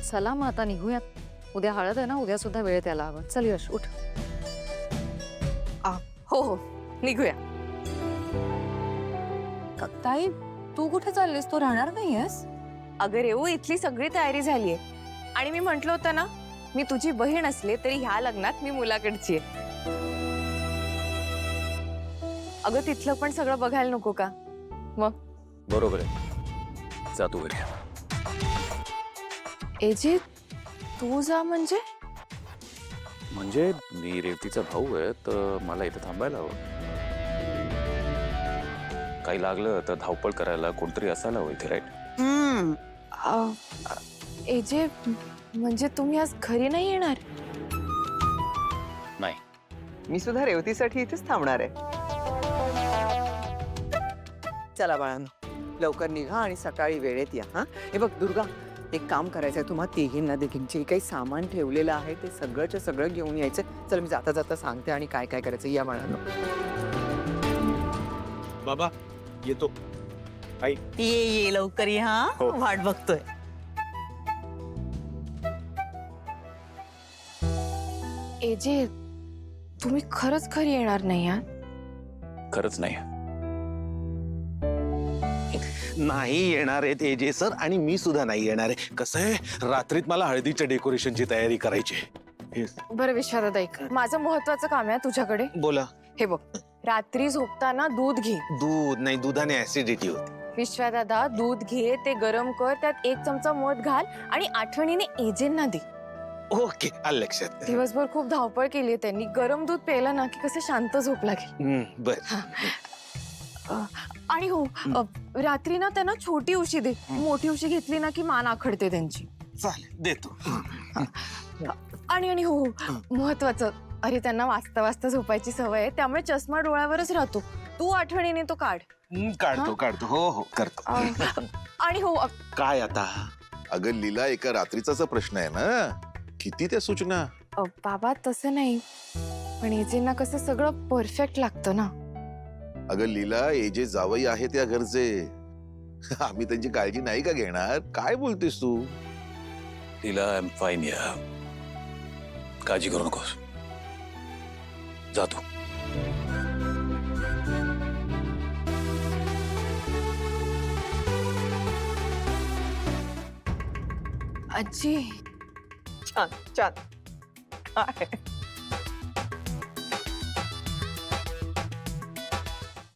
चला मग आता निघूयात. उद्या हळद आहे ना, उद्या सुद्धा वेळ त्याला हवं. चल यश उठ. हो हो निघूया. ताई तू कुठे चाललीस? तू राहणार नाहीयेस? अगं रेवू, इथली सगळी तयारी झालीये आणि मी म्हंटल होतं ना, मी तुझी बहीण असले तरी ह्या लग्नात मी मुलाकडची आहे. अगं तिथलं पण सगळं बघायला नको का? मग बरोबर आहे, जातो घरी. एजे तू जा म्हणजे? म्हणजे मी रेवतीचा भाऊ आहे, तर मला इथं थांबायला हवं. काही लागलं तर धावपळ करायला कोणतरी असायला हवं इथे, राईट? एजे म्हणजे तुम्ही आज घरी नाही येणार? नाही. मी सुद्धा रेवतीसाठी इथेच थांबणार आहे. चला बाळांनो, लवकर निघा आणि सकाळी वेळेत या. हा, हे बघ दुर्गा, एक काम करायचंय तुम्हा तिघींना देखील. जे काही सामान ठेवलेलं आहे ते सगळंच्या सगळं घेऊन यायचं. चल मी जाता जाता सांगते आणि काय काय करायचं. या बाळांनो. बाबा येतो. आई ये लवकर ये. हा हो. वाट बघतोय. एजे तुम्ही खरंच घरी येणार नाही यार? खरंच नाही. नाही येणार आहेत एजे सर, आणि मी सुद्धा नाही येणार आहे. कसं आहे, रात्रीत मला हळदीच्या डेकोरेशनची तयारी करायची आहे. बरं विश्वादादा, ऐक, माझं महत्वाचं काम आहे तुझ्याकडे. बोला. हे बघ, रात्री झोपताना दूध घे. दूध नाही, दुधाने ऍसिडिटी होते. विश्वादादा, दूध घे, ते गरम कर, त्यात 1 चमचा मध घाल आणि आठवणीने एजेंना दे. ओके, आलं लक्षात. दिवसभर खूप धावपळ केली त्यांनी. गरम दूध प्यायलं ना की कसं शांत झोप लागेल. बर. आणि हो, रात्री ना त्यांना छोटी उशी दे. मोठी उशी घेतली ना की मान आखडते त्यांची. चालेल, देतो. आणि हो, महत्वाचं, अरे त्यांना वाचता वाचता झोपायची सवय आहे, त्यामुळे चष्मा डोळ्यावरच राहतो. तू आठवणीने तो काढ. काढतो. हो हो करतो. आणि हो, काय आता? अगं लीला, एका रात्रीचा प्रश्न आहे ना, किती त्या सूचना. बाबा तसं नाही, पण एजेंना कसं सगळं परफेक्ट लागतं ना. अगं लीला, एजे जावई आहे त्या घरचे, आम्ही त्यांची काळजी नाही का घेणार? काय बोलतेस तू? लीला, आय एम फाईन या, काळजी करू नकोस. जातो. आजी छान छान.